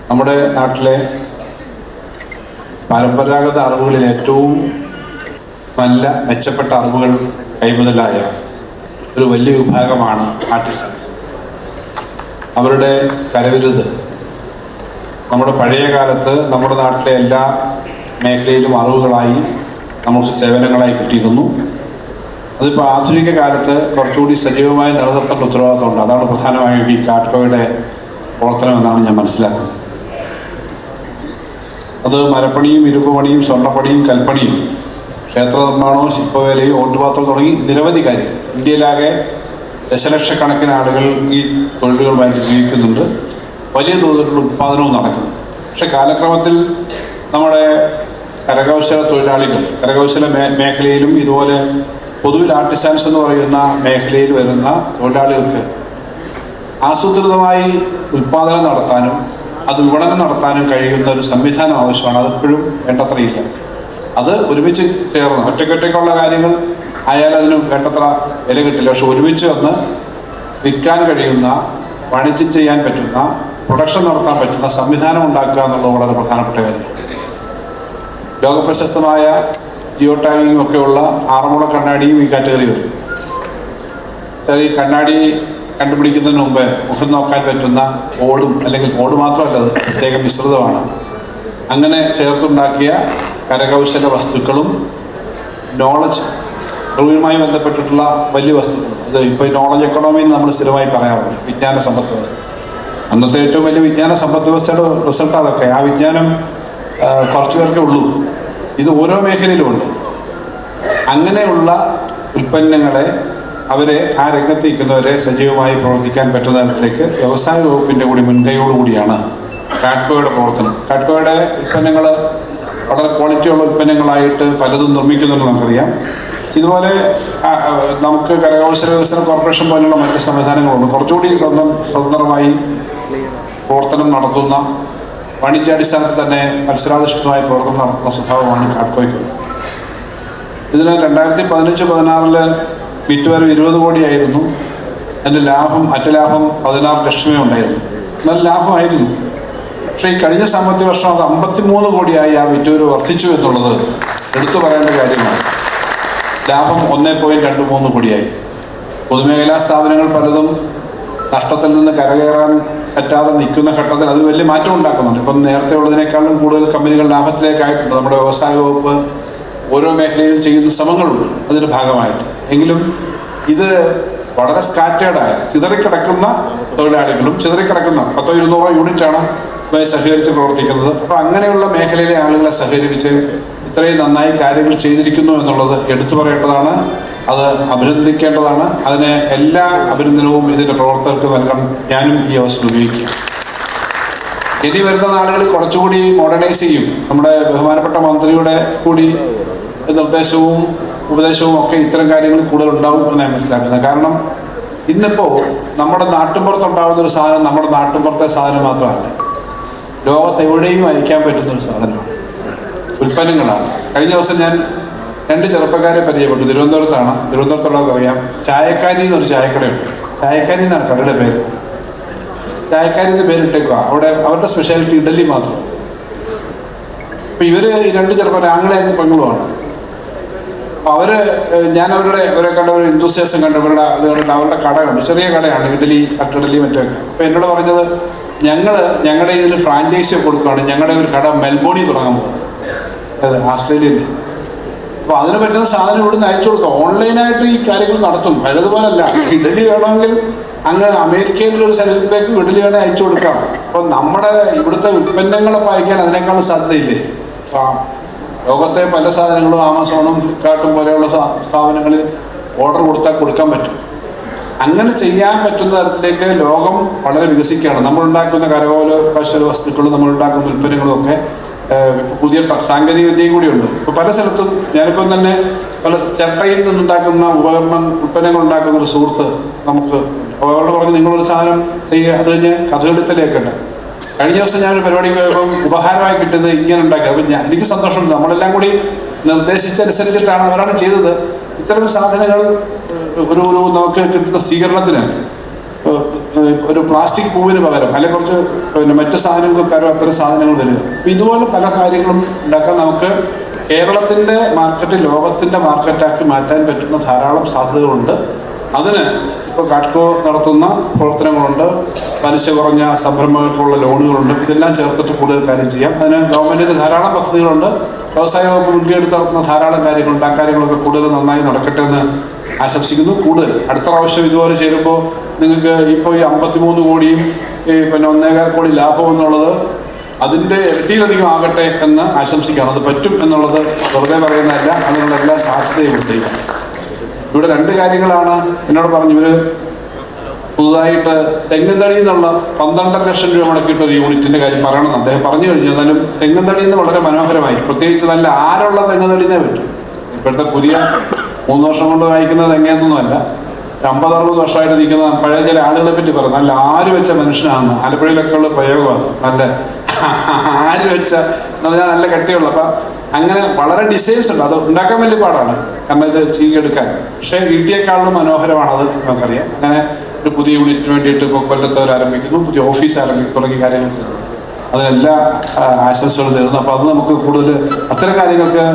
നമ്മുടെ നാട്ടിലെ പരമ്പരാഗത അറിവുകളിൽ ഏറ്റവും നല്ല മെച്ചപ്പെട്ട അറിവുകൾ കൈമുതലായ ഒരു വലിയ വിഭാഗമാണ് ആർട്ടിസൻസ്. അവരുടെ കരവിരുത് നമ്മുടെ പഴയ കാലത്ത് നമ്മുടെ നാട്ടിലെ എല്ലാ മേഖലയിലും അറിവുകളായി നമുക്ക് സേവനങ്ങളായി കിട്ടിയിരുന്നു. അതിപ്പോൾ ആധുനിക കാലത്ത് കുറച്ചുകൂടി സജീവമായി നിലനിർത്തേണ്ട ഉത്തരവാദിത്തമുണ്ട്. അതാണ് പ്രധാനമായും ഈ കാട്ട്കോയുടെ പ്രവർത്തനമെന്നാണ് ഞാൻ മനസ്സിലാക്കുന്നത്. അത് മരപ്പണിയും, ഇരുമ്പുപണിയും, സ്വർണ്ണപ്പണിയും, കൽപ്പണിയും, ക്ഷേത്ര നിർമ്മാണവും, ശില്പവേലയും, ഓട്ടുപാത്രം തുടങ്ങി നിരവധി കാര്യങ്ങൾ. ഇന്ത്യയിലാകെ ദശലക്ഷക്കണക്കിന് ആളുകൾ ഈ തൊഴിലുകളുമായിട്ട് ജീവിക്കുന്നുണ്ട്. വലിയ തോതിലുള്ള ഉത്പാദനവും നടക്കുന്നു. പക്ഷെ കാലക്രമത്തിൽ നമ്മുടെ കരകൗശല തൊഴിലാളികൾ, കരകൗശല മേഖലയിലും ഇതുപോലെ പൊതുവിൽ ആർട്ടിസാൻസ് എന്ന് പറയുന്ന മേഖലയിൽ വരുന്ന തൊഴിലാളികൾക്ക് ആസൂത്രിതമായി ഉൽപ്പാദനം നടത്താനും അത് വിപണനം നടത്താനും കഴിയുന്ന ഒരു സംവിധാനം ആവശ്യമാണ്. അതെപ്പോഴും വേണ്ടത്രയില്ല. അത് ഒരുമിച്ച് ചേർന്ന് ഒറ്റയ്ക്കൊറ്റയ്ക്കുള്ള കാര്യങ്ങൾ ആയാലും അതിന് വേണ്ടത്ര വില കിട്ടില്ല. പക്ഷെ ഒരുമിച്ച് വന്ന് വിൽക്കാൻ കഴിയുന്ന, വാണിജ്യം ചെയ്യാൻ പറ്റുന്ന, പ്രൊഡക്ഷൻ നടത്താൻ പറ്റുന്ന സംവിധാനം ഉണ്ടാക്കുക എന്നുള്ളത് വളരെ പ്രധാനപ്പെട്ട കാര്യം. ലോകപ്രശസ്തമായ ജിയോ ടാഗിങ്ങും ഒക്കെയുള്ള ആറന്മുള കണ്ണാടിയും ഈ കാറ്റഗറി വരും. ഈ കണ്ണാടി കണ്ടുപിടിക്കുന്നതിന് മുമ്പ് മുഖം നോക്കാൻ പറ്റുന്ന ഓടും, അല്ലെങ്കിൽ ഓട് മാത്രമല്ല, അത് പ്രത്യേകം മിശ്രിതമാണ്. അങ്ങനെ ചേർത്തുണ്ടാക്കിയ കരകൗശല വസ്തുക്കളും നോളജ് അറിവുമായി ബന്ധപ്പെട്ടിട്ടുള്ള വലിയ വസ്തുക്കളും. അത് ഇപ്പോൾ നോളജ് എക്കണോമി എന്ന് നമ്മൾ സ്ഥിരമായി പറയാറുണ്ട്. വിജ്ഞാന സമ്പദ് വ്യവസ്ഥ, അന്നത്തെ ഏറ്റവും വലിയ വിജ്ഞാന സമ്പദ് വ്യവസ്ഥയുടെ റിസൾട്ട് അതൊക്കെ. ആ വിജ്ഞാനം കുറച്ചു പേർക്കേ ഉള്ളൂ. ഇത് ഓരോ മേഖലയിലും ഉണ്ട്. അങ്ങനെയുള്ള ഉൽപ്പന്നങ്ങളെ, അവരെ, ആ രംഗത്ത് നിൽക്കുന്നവരെ സജീവമായി പ്രവർത്തിക്കാൻ പറ്റുന്ന തരത്തിലേക്ക് വ്യവസായ വകുപ്പിൻ്റെ കൂടി മുൻകൈയോടുകൂടിയാണ് കാട്ട്കോയുടെ പ്രവർത്തനം. കാട്ട്കോയുടെ ഉൽപ്പന്നങ്ങൾ വളരെ ക്വാളിറ്റിയുള്ള ഉൽപ്പന്നങ്ങളായിട്ട് പലതും നിർമ്മിക്കുന്നുണ്ടെന്ന് നമുക്കറിയാം. ഇതുപോലെ നമുക്ക് കരകൗശല വികസന കോർപ്പറേഷൻ പോലുള്ള മറ്റ് സംവിധാനങ്ങളുണ്ട്. കുറച്ചുകൂടി സ്വതന്ത്രമായി പ്രവർത്തനം നടത്തുന്ന, വാണിജ്യാടിസ്ഥാനത്തിൽ തന്നെ മത്സരാധിഷ്ഠിതമായ പ്രവർത്തനം നടത്തുന്ന സ്വഭാവമാണ് കാട്ട്കോയ്ക്കുള്ളത്. ഇതിന് 2015-16 വിറ്റുവരവ് 20 കോടിയായിരുന്നു. അതിൻ്റെ ലാഭം, അറ്റ ലാഭം 16 ലക്ഷമേ ഉണ്ടായിരുന്നു. നല്ല ലാഭമായിരുന്നു. പക്ഷേ ഈ കഴിഞ്ഞ സാമ്പത്തിക വർഷം അത് 53 കോടിയായി ആ വിറ്റുവരവ് വർദ്ധിച്ചു എന്നുള്ളത് എടുത്തു പറയേണ്ട കാര്യമാണ്. ലാഭം 1.23 കോടിയായി. പൊതുമേഖലാ സ്ഥാപനങ്ങൾ പലതും നഷ്ടത്തിൽ നിന്ന് കരകയറാൻ പറ്റാതെ നിൽക്കുന്ന ഘട്ടത്തിൽ അത് വലിയ മാറ്റം ഉണ്ടാക്കുന്നുണ്ട്. ഇപ്പം നേരത്തെ ഉള്ളതിനേക്കാളും കൂടുതൽ കമ്പനികൾ ലാഭത്തിലേക്കായിട്ടുണ്ട്. നമ്മുടെ വ്യവസായ വകുപ്പ് ഓരോ മേഖലയിലും ചെയ്യുന്ന ശ്രമങ്ങളുണ്ട് അതിൻ്റെ ഭാഗമായിട്ട്. എങ്കിലും ഇത് വളരെ സ്കാറ്റേർഡായ, ചിതറിക്കിടക്കുന്ന തൊഴിലാളികളും, ചിതറിക്കിടക്കുന്ന 100-200 യൂണിറ്റാണ് ഇതുമായി സഹകരിച്ച് പ്രവർത്തിക്കുന്നത്. അപ്പോൾ അങ്ങനെയുള്ള മേഖലയിലെ ആളുകളെ സഹകരിപ്പിച്ച് ഇത്രയും നന്നായി കാര്യങ്ങൾ ചെയ്തിരിക്കുന്നു എന്നുള്ളത് എടുത്തു പറയേണ്ടതാണ്. അത് അഭിനന്ദിക്കേണ്ടതാണ്. അതിന് എല്ലാ അഭിനന്ദനവും ഇതിൻ്റെ പ്രവർത്തകർക്ക് നൽകാൻ ഞാനും ഈ അവസരം ഉപയോഗിക്കുക. ഇനി വരുന്ന നാളുകളിൽ കുറച്ചുകൂടി മോഡേണൈസ് ചെയ്യും. നമ്മുടെ ബഹുമാനപ്പെട്ട മന്ത്രിയുടെ കൂടി നിർദ്ദേശവും ഉപദേശവും ഒക്കെ ഇത്തരം കാര്യങ്ങൾ കൂടുതൽ ഉണ്ടാവും എന്നാണ് മനസ്സിലാക്കുന്നത്. കാരണം ഇന്നിപ്പോൾ നമ്മുടെ നാട്ടിൻപുറത്തുണ്ടാകുന്ന ഒരു സാധനം നമ്മുടെ നാട്ടിൻപുറത്തെ സാധനം മാത്രമല്ല, ലോകത്തെവിടെയും അയക്കാൻ പറ്റുന്നൊരു സാധനമാണ്, ഉൽപ്പന്നങ്ങളാണ്. കഴിഞ്ഞ ദിവസം ഞാൻ 2 ചെറുപ്പക്കാരെ പരിചയപ്പെട്ടു. തിരുവനന്തപുരത്താണ്. തിരുവനന്തപുരത്തുള്ളവർക്കറിയാം, ചായക്കാരി എന്നൊരു ചായക്കടയുണ്ട്. ചായക്കാരി എന്നാണ് കടയുടെ പേര്. ചായക്കാരി എന്ന് പേരിട്ടേക്കുക. അവിടെ അവരുടെ സ്പെഷ്യാലിറ്റി ഇഡലി മാത്രം. അപ്പോൾ ഇവർ ഈ 2 ചെറുപ്പക്കാർ ആംഗ്ലയും പെങ്ങളുമാണ്. അപ്പോൾ ഞാൻ അവരെ കണ്ട ഒരു എന്തൂസിയാസം കണ്ട് ഇത് കണ്ടിട്ട് അവരുടെ കട കണ്ടു. ചെറിയ കടയാണ്, ഇഡലി, തട്ടിഡലി മറ്റൊക്കെ. അപ്പോൾ എന്നോട് പറഞ്ഞത്, ഞങ്ങളുടെ ഇതിന് ഫ്രാഞ്ചൈസി കൊടുക്കുകയാണ്, ഞങ്ങളുടെ ഒരു കട മെൽബോണിൽ തുടങ്ങാൻ പോകുന്നത്, അതെ, ആസ്ട്രേലിയയിൽ. അപ്പോൾ അതിന് പറ്റുന്ന സാധനം ഇവിടുന്ന് അയച്ചു കൊടുക്കാം. ഓൺലൈനായിട്ട് ഈ കാര്യങ്ങൾ നടത്തും. പഴയതുപോലല്ല. ഇഡലി വേണമെങ്കിൽ അങ്ങ് അമേരിക്കയിലൊരു സ്ഥലത്തേക്ക് ഇഡലി വേണേൽ അയച്ചു കൊടുക്കാം. അപ്പോൾ നമ്മുടെ ഇവിടുത്തെ ഉൽപ്പന്നങ്ങളൊക്കെ അയക്കാൻ അതിനേക്കാളും സാധ്യതയില്ലേ? ലോകത്തെ പല സാധനങ്ങളും ആമസോണും ഫ്ലിപ്കാർട്ടും പോലെയുള്ള സ്ഥാപനങ്ങളിൽ ഓർഡർ കൊടുക്കാൻ പറ്റും. അങ്ങനെ ചെയ്യാൻ പറ്റുന്ന തരത്തിലേക്ക് ലോകം വളരെ വികസിക്കുകയാണ്. നമ്മളുണ്ടാക്കുന്ന കരകൗശല വസ്തുക്കളും നമ്മളുണ്ടാക്കുന്ന ഉൽപ്പന്നങ്ങളും ഒക്കെ പുതിയ സാങ്കേതിക വിദ്യയും കൂടിയുണ്ട്. ഇപ്പോൾ പല സ്ഥലത്തും ഞാനിപ്പം തന്നെ പല ചിരട്ടയിൽ നിന്നുണ്ടാക്കുന്ന ഉൽപ്പന്നങ്ങൾ ഉണ്ടാക്കുന്ന ഒരു സുഹൃത്ത് നമുക്ക് അവരോട് പറഞ്ഞ് നിങ്ങളൊരു സാധനം ചെയ്യുക, അത് കഴിഞ്ഞ് കഥകളിത്തലൊക്കെ ഉണ്ട്. കഴിഞ്ഞ ദിവസം ഞാനൊരു പരിപാടിക്ക് പോയപ്പം ഉപഹാരമായി കിട്ടുന്നത് ഇങ്ങനെ ഉണ്ടാക്കിയത്. അപ്പം എനിക്ക് സന്തോഷമുണ്ട്. നമ്മളെല്ലാം കൂടി നിർദ്ദേശിച്ചനുസരിച്ചിട്ടാണ് അവരാണ് ചെയ്തത്. ഇത്തരം സാധനങ്ങൾ ഒരു നമുക്ക് കിട്ടുന്ന സ്വീകരണത്തിന് ഒരു പ്ലാസ്റ്റിക് പൂവിന് പകരം അല്ലെങ്കിൽ കുറച്ച് മറ്റു സാധനങ്ങൾക്ക് പകരം അത്തരം സാധനങ്ങൾ വരിക. അപ്പോൾ ഇതുപോലെ പല കാര്യങ്ങളും ഉണ്ടാക്കാൻ നമുക്ക് കേരളത്തിൻ്റെ മാർക്കറ്റ് ലോകത്തിൻ്റെ മാർക്കറ്റാക്കി മാറ്റാൻ പറ്റുന്ന ധാരാളം സാധ്യതകളുണ്ട്. അതിന് ഇപ്പോൾ കാഡ്കോ നടത്തുന്ന പ്രവർത്തനങ്ങളുണ്ട്, പലിശ കുറഞ്ഞ സംരംഭങ്ങൾക്കുള്ള ലോണുകളുണ്ട്. ഇതെല്ലാം ചേർത്തിട്ട് കൂടുതൽ കാര്യം ചെയ്യാം. അതിന് ഗവൺമെൻറ്റിൻ്റെ ധാരാളം പദ്ധതികളുണ്ട്. വ്യവസായ വകുപ്പ് മുൻകൈയെടുത്ത് നടത്തുന്ന ധാരാളം കാര്യങ്ങളുണ്ട്. ആ കാര്യങ്ങളൊക്കെ കൂടുതൽ നന്നായി നടക്കട്ടെ എന്ന് ആശംസിക്കുന്നു. കൂടുതൽ അടുത്ത പ്രാവശ്യം ഇതുപോലെ ചേരുമ്പോൾ നിങ്ങൾക്ക് ഇപ്പോൾ ഈ 53 കോടിയും പിന്നെ 1.25 കോടി ലാഭം എന്നുള്ളത് അതിൻ്റെ ഇരട്ടിയിലധികം ആകട്ടെ എന്ന് ആശംസിക്കുകയാണ്. അത് പറ്റും എന്നുള്ളത് വെറുതെ പറയുന്നതല്ല, അതിനുള്ള എല്ലാ സാധ്യതയും ഉണ്ട്. ഇവിടെ 2 കാര്യങ്ങളാണ് എന്നോട് പറഞ്ഞു. ഇവർ പുതുതായിട്ട് തെങ്ങുംതടിയിൽ നിന്നുള്ള 12.5 ലക്ഷം രൂപ മുടക്കിയിട്ട് ഒരു യൂണിറ്റിൻ്റെ കാര്യം പറയണമെന്ന് അദ്ദേഹം പറഞ്ഞു കഴിഞ്ഞു. എന്നാലും തെങ്ങുംതടിയിൽ നിന്ന് വളരെ മനോഹരമായി, പ്രത്യേകിച്ച് നല്ല ആരുള്ള തെങ്ങുംതടിന്നേ പറ്റും. ഇപ്പോഴത്തെ പുതിയ 3 വർഷം കൊണ്ട് വായിക്കുന്ന തെങ്ങയൊന്നുമല്ല, 50-60 വർഷമായിട്ട് നിൽക്കുന്ന പഴയ ചില ആളുകളെ പറ്റി പറഞ്ഞു. നല്ല ആര് വെച്ച മനുഷ്യനാണെന്ന് ആലപ്പുഴയിലൊക്കെ ഉള്ള പ്രയോഗം അത്. നല്ല ആര് വെച്ച എന്ന് പറഞ്ഞാൽ നല്ല കട്ടിയുള്ള. അപ്പം അങ്ങനെ വളരെ ഡിസൈൻസ് ഉണ്ട്. അത് ഉണ്ടാക്കാൻ വലിയ പാടാണ്, കാരണം ഇത് ചീകിയെടുക്കാൻ. പക്ഷേ ഈട്ടിയേക്കാളും മനോഹരമാണത് നമുക്കറിയാം. അങ്ങനെ ഒരു പുതിയ യൂണിറ്റിന് വേണ്ടിയിട്ട് ഇപ്പോൾ കൊല്ലത്തവർ ആരംഭിക്കുന്നു, പുതിയ ഓഫീസ് ആരംഭിക്കുന്നു, തുടങ്ങിയ കാര്യങ്ങൾ അതിനെല്ലാ ആശംസകളും നേരുന്നു. അപ്പോൾ അത് നമുക്ക് കൂടുതൽ അത്തരം കാര്യങ്ങൾക്ക്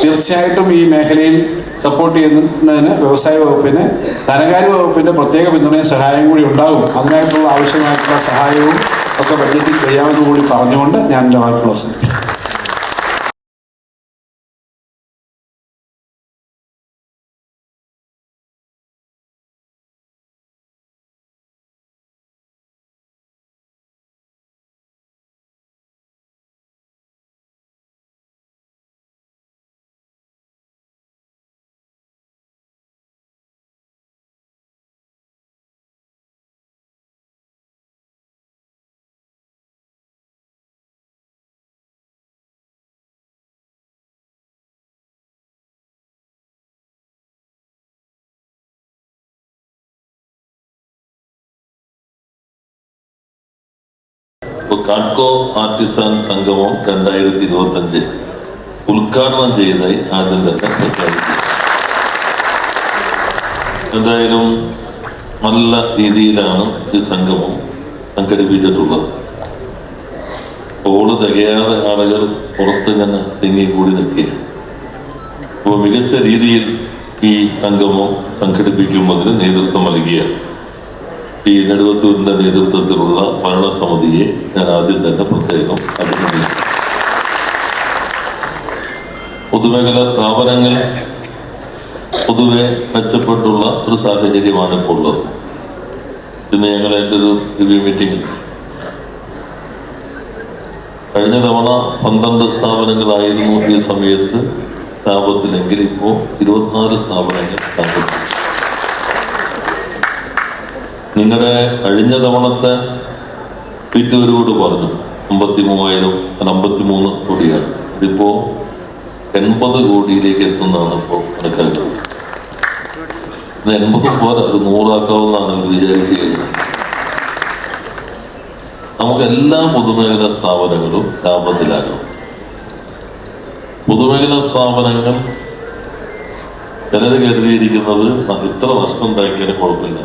തീർച്ചയായിട്ടും ഈ മേഖലയിൽ സപ്പോർട്ട് ചെയ്യുന്നതിന് വ്യവസായ വകുപ്പിന് ധനകാര്യ വകുപ്പിൻ്റെ പ്രത്യേക പിന്തുണയും സഹായം കൂടി ഉണ്ടാകും. അതിനായിട്ടുള്ള ആവശ്യമായിട്ടുള്ള സഹായവും ഒക്കെ ബഡ്ജറ്റിൽ ചെയ്യാമെന്ന് കൂടി പറഞ്ഞുകൊണ്ട് ഞാൻ എൻ്റെ വാക്കുകൾ അവസാനിപ്പിക്കും. കാഡ്കോ ആർട്ടിസാൻ സംഗമം 2025 ഉദ്ഘാടനം ചെയ്തതായി ആദ്യം തന്നെ പ്രഖ്യാപിച്ചു. എന്തായാലും നല്ല രീതിയിലാണ് ഈ സംഗമം സംഘടിപ്പിച്ചിട്ടുള്ളത്. ഓട് തികയാതെ ആളുകൾ പുറത്തിങ്ങനെ തിങ്ങിക്കൂടി നിൽക്കുക. അപ്പോൾ മികച്ച രീതിയിൽ ഈ സംഗമം സംഘടിപ്പിക്കുന്നതിന് നേതൃത്വം നൽകിയ ഈ നെടുവത്തൂരിൻ്റെ നേതൃത്വത്തിലുള്ള ഭരണസമിതിയെ ഞാൻ ആദ്യം തന്നെ പ്രത്യേകം അഭിനന്ദിക്കുന്നു. പൊതുമേഖലാ സ്ഥാപനങ്ങൾ പൊതുവെ മെച്ചപ്പെട്ടുള്ള ഒരു സാഹചര്യമാണ് ഇപ്പോൾ ഉള്ളത്. ഇന്ന് ഞങ്ങൾ എൻ്റെ ഒരു റിവ്യൂ മീറ്റിംഗ് കഴിഞ്ഞ തവണ 12 സ്ഥാപനങ്ങളായിരുന്നു ഈ സമയത്ത് ലാഭത്തിലെങ്കിൽ ഇപ്പോൾ 24 സ്ഥാപനങ്ങൾ ലാഭത്തിൽ. നിങ്ങളുടെ കഴിഞ്ഞ തവണത്തെ പിറ്റൂരോട് പറഞ്ഞു 53 കോടിയാണ്. ഇതിപ്പോൾ 80 കോടിയിലേക്ക് എത്തുന്നതാണ് ഇപ്പോൾ കണക്കാക്കുന്നത്. 80 പോലെ ഒരു 100 ആക്കാവുന്നതാണ് ഇവർ വിചാരിച്ചു കഴിഞ്ഞത്. നമുക്ക് എല്ലാ പൊതുമേഖലാ സ്ഥാപനങ്ങളും ലാഭത്തിലാകണം. പൊതുമേഖലാ സ്ഥാപനങ്ങൾ ചിലർ കരുതിയിരിക്കുന്നത് ഇത്ര നഷ്ടം ഉണ്ടാക്കിയാലും കുഴപ്പമില്ല.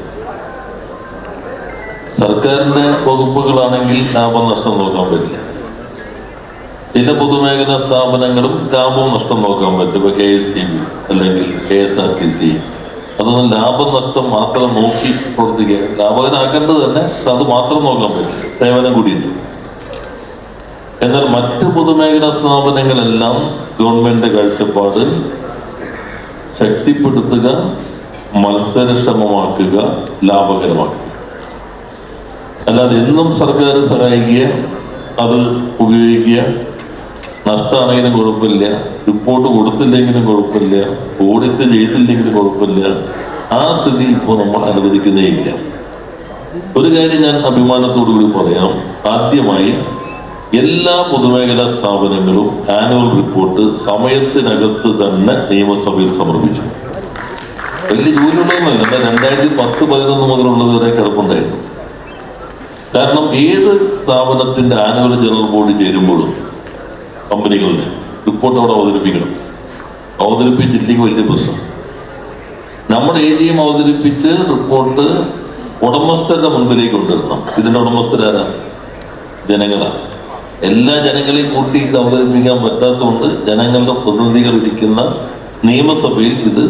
സർക്കാരിൻ്റെ വകുപ്പുകളാണെങ്കിൽ ലാഭം നഷ്ടം നോക്കാൻ പറ്റില്ല. ചില പൊതുമേഖലാ സ്ഥാപനങ്ങളും ലാഭം നഷ്ടം നോക്കാൻ പറ്റും. ഇപ്പോൾ KSEB അല്ലെങ്കിൽ KSRTC അതൊന്നും ലാഭം നഷ്ടം മാത്രം നോക്കി പ്രവർത്തിക്കുക. ലാഭകരമാക്കേണ്ടത് തന്നെ, പക്ഷെ അത് മാത്രം നോക്കാൻ പറ്റില്ല, സേവനം കൂടിയുണ്ട്. എന്നാൽ മറ്റ് പൊതുമേഖലാ സ്ഥാപനങ്ങളെല്ലാം ഗവൺമെൻറ് കാഴ്ചപ്പാട് ശക്തിപ്പെടുത്തുക, മത്സരക്ഷമമാക്കുക, ലാഭകരമാക്കുക. അല്ലാതെ എന്നും സർക്കാർ സഹായിക്കുക, അത് ഉപയോഗിക്കുക, നഷ്ടമാണെങ്കിലും കുഴപ്പമില്ല, റിപ്പോർട്ട് കൊടുത്തില്ലെങ്കിലും കുഴപ്പമില്ല, ഓഡിറ്റ് ചെയ്തില്ലെങ്കിലും കുഴപ്പമില്ല, ആ സ്ഥിതി ഇപ്പോൾ നമ്മൾ അനുവദിക്കുന്നേ ഇല്ല. ഒരു കാര്യം ഞാൻ അഭിമാനത്തോടു കൂടി പറയാം. ആദ്യമായി എല്ലാ പൊതുമേഖലാ സ്ഥാപനങ്ങളും ആനുവൽ റിപ്പോർട്ട് സമയത്തിനകത്ത് തന്നെ നിയമസഭയിൽ സമർപ്പിച്ചു. വലിയ ജോലിയുള്ളതൊന്നുമല്ല, എന്നാൽ 2010-11 മുതലുള്ളത് വരെ കിടപ്പുണ്ടായിരുന്നു. കാരണം ഏത് സ്ഥാപനത്തിൻ്റെ ആനുവൽ ജനറൽ ബോഡി ചേരുമ്പോഴും കമ്പനികളുടെ റിപ്പോർട്ട് അവിടെ അവതരിപ്പിക്കണം. അവതരിപ്പിച്ചില്ലെങ്കിൽ വലിയ പ്രശ്നം. നമ്മുടെ AGM അവതരിപ്പിച്ച് റിപ്പോർട്ട് ഉടമസ്ഥരുടെ മുൻപിലേക്ക് കൊണ്ടുവരണം. ഇതിന്റെ ഉടമസ്ഥരാരാ? ജനങ്ങളാണ്. എല്ലാ ജനങ്ങളെയും കൂട്ടി ഇത് അവതരിപ്പിക്കാൻ പറ്റാത്തതുകൊണ്ട് ജനങ്ങളുടെ പ്രതിനിധികൾ ഇരിക്കുന്ന നിയമസഭയിൽ ഇത്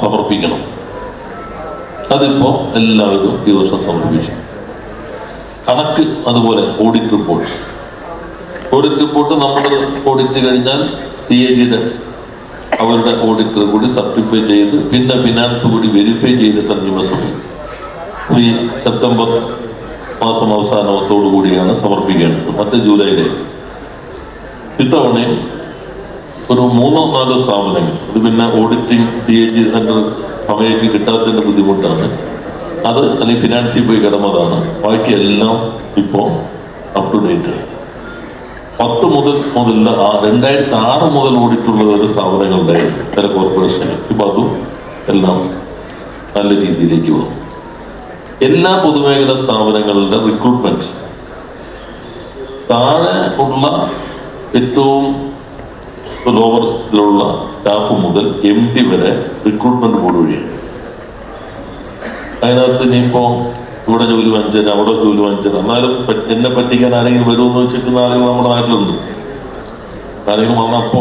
സമർപ്പിക്കണം. അതിപ്പോ എല്ലാവരും ഈ വർഷം സമർപ്പിച്ചു. കണക്ക് അതുപോലെ ഓഡിറ്റ് റിപ്പോർട്ട് നമ്മുടെ ഓഡിറ്റ് കഴിഞ്ഞാൽ CAG-യുടെ അവരുടെ ഓഡിറ്റർ കൂടി സർട്ടിഫൈ ചെയ്ത് പിന്നെ ഫിനാൻസ് കൂടി വെരിഫൈ ചെയ്തിട്ട് നിയമസഭയിൽ ഈ സെപ്റ്റംബർ മാസം അവസാനത്തോടു കൂടിയാണ് സമർപ്പിക്കേണ്ടത്. മറ്റേ ജൂലൈയിലെ. ഇത്തവണയും ഒരു 3-4 സ്ഥാപനങ്ങൾ, ഇത് പിന്നെ ഓഡിറ്റിംഗ് CAG സെന്റർ സമയത്ത് കിട്ടാത്തതിന്റെ ബുദ്ധിമുട്ടാണ് അത്, അല്ലെങ്കിൽ ഫിനാൻസിൽ പോയി കിടന്നതാണ്. ബാക്കി എല്ലാം ഇപ്പോൾ അപ് ടു ഡേറ്റ്. 10 മുതൽ 2006 മുതൽ ഓഡിറ്റുള്ള ഒരു സ്ഥാപനങ്ങളുടെ ചില കോർപ്പറേഷൻ ഇപ്പൊ അതും എല്ലാം നല്ല രീതിയിലേക്ക് പോകും. എല്ലാ പൊതുമേഖലാ സ്ഥാപനങ്ങളുടെ റിക്രൂട്ട്മെന്റ് താഴെ ഉള്ള ഏറ്റവും ലോവറിലുള്ള സ്റ്റാഫ് മുതൽ MD വരെ റിക്രൂട്ട്മെന്റ് ബോർഡ് വഴിയാണ്. അതിനകത്ത് ഇനിയിപ്പോ ഇവിടെ ജോലി വാങ്ങിച്ചാൽ അവിടെ ജോലി വാങ്ങിച്ചാൽ, എന്നാലും എന്നെ പറ്റിക്കാൻ ആരെങ്കിലും വരുമെന്ന് വെച്ചിരിക്കുന്ന ആളുകൾ നമ്മുടെ നാട്ടിലുണ്ട്. ആരെങ്കിലും വന്നപ്പോ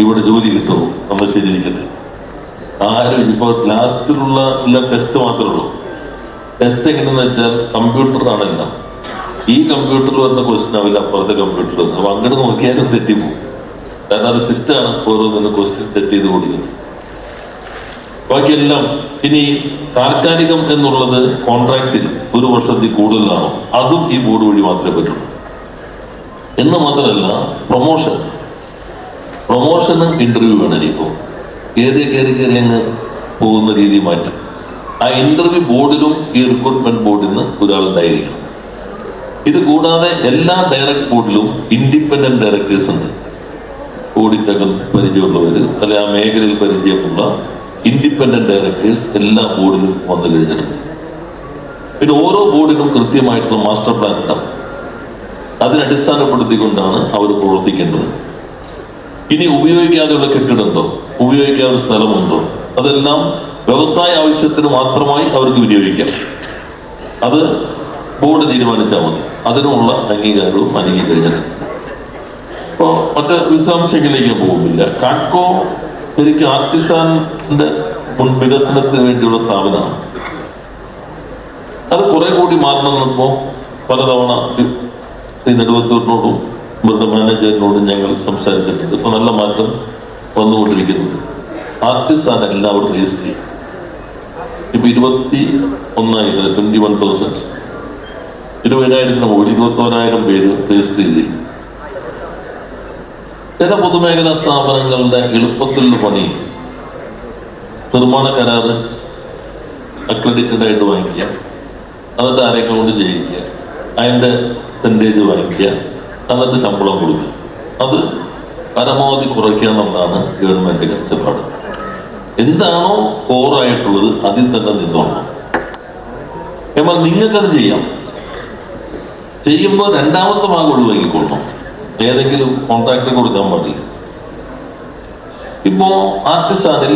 ഇവിടെ ജോലി കിട്ടുമോ നമ്മൾ ശരിയിരിക്കട്ടെ. ആരും ഇപ്പൊ ലാസ്റ്റിലുള്ള എല്ലാ ടെസ്റ്റ് മാത്രമേ ഉള്ളൂ. ടെസ്റ്റ് എങ്ങനെയെന്ന് വെച്ചാൽ കമ്പ്യൂട്ടറാണല്ല, ഈ കമ്പ്യൂട്ടറിൽ വരുന്ന ക്വസ്റ്റ്യൻ ആവില്ല അപ്പുറത്തെ കമ്പ്യൂട്ടറിൽ. അപ്പൊ അങ്ങോട്ട് നോക്കിയാലും തെറ്റിപ്പോകും. കാരണം അത് സിസ്റ്റമാണ് ഓരോന്നിനും ക്വസ്റ്റ്യൻ സെറ്റ് ചെയ്ത് കൊടുക്കുന്നത്. ബാക്കിയെല്ലാം ഇനി താൽക്കാലികം എന്നുള്ളത് കോൺട്രാക്റ്റിൽ 1 വർഷത്തിൽ കൂടുതലാണോ അതും ഈ ബോർഡ് വഴി മാത്രമേ പറ്റുള്ളൂ. എന്ന് മാത്രമല്ല പ്രൊമോഷന് ഇന്റർവ്യൂ വേണം. ഇപ്പോൾ കയറി അങ്ങ് പോകുന്ന രീതി മാറ്റി ആ ഇന്റർവ്യൂ ബോർഡിലും ഈ റിക്രൂട്ട്മെന്റ് ബോർഡിൽ നിന്ന് ഒരാളുണ്ടായിരിക്കണം. ഇത് കൂടാതെ എല്ലാ ഡയറക്ട് ബോർഡിലും ഇൻഡിപെൻഡന്റ് ഡയറക്ടേഴ്സ് ഉണ്ട്. ഓഡിറ്റൊക്കെ പരിചയമുള്ളവർ അല്ലെ ആ മേഖലയിൽ പരിചയമുള്ള ഇൻഡിപെൻഡന്റ് ഡയറക്ടേഴ്സ് എല്ലാ ബോർഡിലും വന്നു കഴിഞ്ഞിട്ടുണ്ട്. പിന്നെ ഓരോ ബോർഡിനും കൃത്യമായിട്ടുള്ള മാസ്റ്റർ പ്ലാൻ ഉണ്ടാവും. അതിനടിസ്ഥാനപ്പെടുത്തിക്കൊണ്ടാണ് അവർ പ്രവർത്തിക്കേണ്ടത്. ഇനി ഉപയോഗിക്കാതെയുള്ള കെട്ടിടമുണ്ടോ, ഉപയോഗിക്കാനുള്ള സ്ഥലമുണ്ടോ, അതെല്ലാം വ്യവസായ ആവശ്യത്തിന് മാത്രമായി അവർക്ക് വിനിയോഗിക്കാം. അത് ബോർഡ് തീരുമാനിച്ചാൽ മതി. അതിനുള്ള അംഗീകാരവും നൽകി കഴിഞ്ഞിട്ടുണ്ട്. ഇപ്പോൾ മറ്റ് വിശദാംശങ്ങളിലേക്ക് പോകുന്നില്ല. കാഡ്കോ ശരിക്കും ആർട്ടിസാന്റെ വികസനത്തിന് വേണ്ടിയുള്ള സ്ഥാപനമാണ്. അത് കുറെ കൂടി മാറണമെന്നിപ്പോൾ പലതവണ ശ്രീ നെടുവത്തൂരിനോടും ഇവരുടെ മാനേജറിനോടും ഞങ്ങൾ സംസാരിച്ചിട്ടുണ്ട്. ഇപ്പൊ നല്ല മാറ്റം വന്നുകൊണ്ടിരിക്കുന്നുണ്ട്. ആർട്ടിസാൻ എല്ലാവരും രജിസ്റ്റർ ചെയ്യും. ഇപ്പൊ 21,000 20,000 മുകളിൽ 21,000 പേര് രജിസ്റ്റർ ചെയ്യും. ചില പൊതുമേഖലാ സ്ഥാപനങ്ങളുടെ എളുപ്പത്തിലുള്ള പണി നിർമ്മാണ കരാറ് അക്രഡിറ്റഡ് ആയിട്ട് വാങ്ങിക്കുക, എന്നിട്ട് ആരെയൊക്കെ കൊണ്ട് ചെയ്യിക്കുക, അതിൻ്റെ പെർസെൻറ്റേജ് വാങ്ങിക്കുക, എന്നിട്ട് ശമ്പളം കൊടുക്കുക. അത് പരമാവധി കുറയ്ക്കുക എന്നുള്ളതാണ് ഗവൺമെന്റ് കാഴ്ചപ്പാട്. എന്താണോ കോറായിട്ടുള്ളത് അതിൽ തന്നെ നിന്നോളണം. എന്നാൽ നിങ്ങൾക്കത് ചെയ്യാം. ചെയ്യുമ്പോൾ രണ്ടാമത്തെ ഭാഗം ഒഴിവാക്കിക്കൊള്ളണം. ഏതെങ്കിലും കോൺട്രാക്ട് കൊടുക്കാൻ പാടില്ല. ഇപ്പോ ആർട്ടിസാനിൽ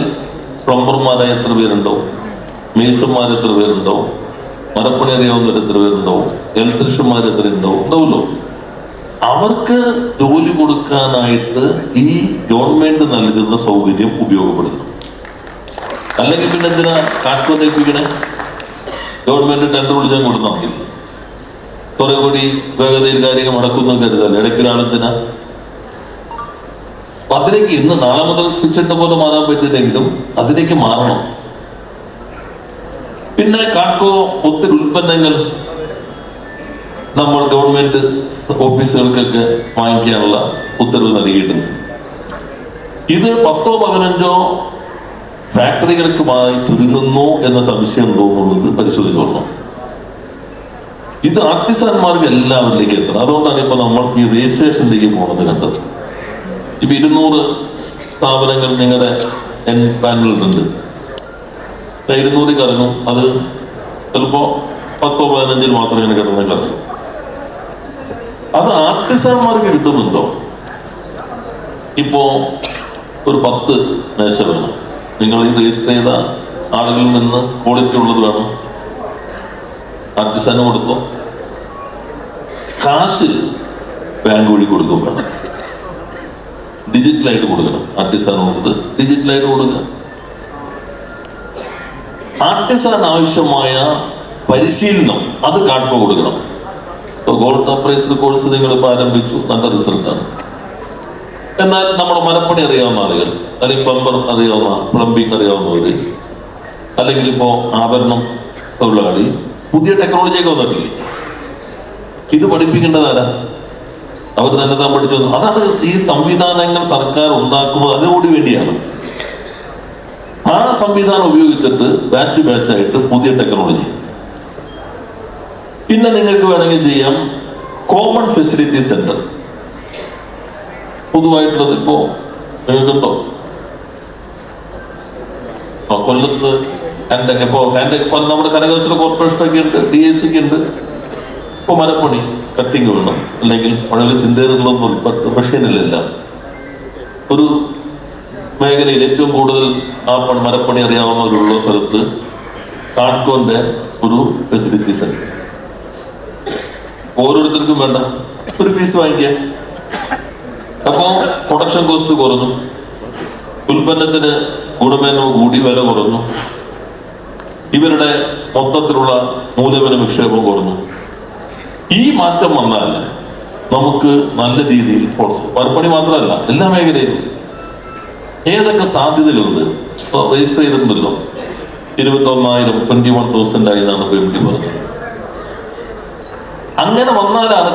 പ്ലംബർമാരായ എത്ര പേരുണ്ടാവും, മേസന്മാർ എത്ര പേരുണ്ടാവും, മരപ്പണി അറിയാവുന്നവർ എത്ര പേരുണ്ടാവും, ഇലക്ട്രീഷ്യന്മാർ എത്ര ഉണ്ടാവുമല്ലോ. അവർക്ക് ജോലി കൊടുക്കാനായിട്ട് ഈ ഗവൺമെന്റ് നൽകുന്ന സൗകര്യം ഉപയോഗപ്പെടുത്തണം. അല്ലെങ്കിൽ പിന്നെ എന്തിനാ കാട്ടുകൊണ്ടേൽപ്പിക്കണേ? ഗവൺമെന്റ് ടെൻഡർ വിളിച്ചാൽ കൊടുത്താൽ മതി. കുറെ കൂടി വേഗതയിൽ കാര്യങ്ങൾ നടക്കുന്നു കരുതല്ല. ഇടയ്ക്കൊരാളെന്തിനാ അതിലേക്ക് ഇന്ന് നാളെ മുതൽ ഫിക്സിന്റെ പോലെ മാറാൻ പറ്റില്ലെങ്കിലും അതിലേക്ക് മാറണം. പിന്നെ കാഡ്കോ ഒത്തിരി ഉൽപ്പന്നങ്ങൾ നമ്മൾ ഗവൺമെന്റ് ഓഫീസുകൾക്കൊക്കെ വാങ്ങിക്കാനുള്ള ഉത്തരവ് നൽകിയിട്ടുണ്ട്. ഇത് 10-15 ഫാക്ടറികൾക്കുമായി ചുരുങ്ങുന്നു എന്ന സംശയം ഉണ്ടോ എന്നുള്ളത് പരിശോധിച്ചോളണം. ഇത് ആർട്ടിസാൻമാർക്ക് എല്ലാവരിലേക്ക് എത്തണം. അതുകൊണ്ടാണ് ഇപ്പൊ നമ്മൾ ഈ രജിസ്ട്രേഷനിലേക്ക് പോകുന്നത് കണ്ടത്. ഇപ്പൊ 200 സ്ഥാപനങ്ങൾ നിങ്ങളുടെ പാനലിലുണ്ട്. 200 കറങ്ങും. അത് ചിലപ്പോ 10-15 മാത്രം ഇങ്ങനെ കിടന്ന് കറങ്ങും. അത് ആർട്ടിസാൻമാർക്ക് കിട്ടുന്നുണ്ടോ? ഇപ്പോ ഒരു 10 മേശ വേണം. നിങ്ങൾ ഈ രജിസ്റ്റർ ചെയ്ത ആളുകളിൽ നിന്ന് ക്വാളിറ്റി ഉള്ളത് വേണം. ആർട്ടിസാന് കൊടുത്തോ, കാശ് ബാങ്ക് വഴി കൊടുക്കും വേണം, ഡിജിറ്റലായിട്ട് കൊടുക്കണം. ആർട്ടിസാൻ കൊടുത്ത് ഡിജിറ്റലായിട്ട് കൊടുക്കുക. ആർട്ടിസാൻ ആവശ്യമായ പരിശീലനം അത് കാട്കോ കൊടുക്കണം. ഗോൾഡ് അപ്രൈസൽ കോഴ്സ് നിങ്ങൾ ഇപ്പോൾ ആരംഭിച്ചു, നല്ല റിസൾട്ടാണ്. എന്നാൽ നമ്മുടെ മരപ്പണി അറിയാവുന്ന ആളുകൾ, അല്ലെങ്കിൽ പ്ലംബർ അറിയാവുന്ന, പ്ലംബിംഗ് അറിയാവുന്നവര്, അല്ലെങ്കിൽ ഇപ്പോൾ ആഭരണം തൊഴിലാളി, പുതിയ ടെക്നോളജിയൊക്കെ വന്നിട്ടില്ലേ, ഇത് പഠിപ്പിക്കേണ്ടതാരാ? അവർ തന്നെ താൻ പഠിച്ചു. അതാണ് ഈ സംവിധാനങ്ങൾ സർക്കാർ ഉണ്ടാക്കുന്നത് അതിനുകൂടി വേണ്ടിയാണ്. ആ സംവിധാനം ഉപയോഗിച്ചിട്ട് ബാച്ച് ബാച്ചായിട്ട് പുതിയ ടെക്നോളജി. പിന്നെ നിങ്ങൾക്ക് വേണമെങ്കിൽ ചെയ്യാം കോമൺ ഫെസിലിറ്റി സെന്റർ. പൊതുവായിട്ടുള്ളത് ഇപ്പോ നിങ്ങൾക്കുണ്ടോ? കൊല്ലത്ത് ഇപ്പൊ നമ്മുടെ കരകൗശല കോർപ്പറേഷനൊക്കെ ഉണ്ട്, DAC ഉണ്ട്. ഇപ്പൊ മരപ്പണി കട്ടിങ് വേണം, അല്ലെങ്കിൽ വളരെ ചിന്തകളൊന്നും മെഷീനിലില്ല. ഒരു മേഖലയിൽ ഏറ്റവും കൂടുതൽ മരപ്പണി അറിയാവുന്നവരുള്ള സ്ഥലത്ത് കാട്കോന്റെ ഒരു ഫെസിലിറ്റി സെന്റർ. ഓരോരുത്തർക്കും വേണ്ട ഒരു ഫീസ് വാങ്ങിക്കുക. അപ്പോ പ്രൊഡക്ഷൻ കോസ്റ്റ് കുറഞ്ഞു, ഉൽപ്പന്നത്തിന് ഗുണമേന്മ കൂടി, വില കുറഞ്ഞു, ഇവരുടെ മൊത്തത്തിലുള്ള മൂലധന നിക്ഷേപം കുറഞ്ഞു. ഈ മാറ്റം വന്നാൽ നമുക്ക് നല്ല രീതിയിൽ മരപ്പണി മാത്രമല്ല എല്ലാ മേഖലയിലും ഏതൊക്കെ സാധ്യതകളുണ്ട് രജിസ്റ്റർ ചെയ്തിട്ടുണ്ടല്ലോ. 21,000 21,000 ആയി എന്നാണ് MD പറഞ്ഞത്. അങ്ങനെ വന്നാലാണ്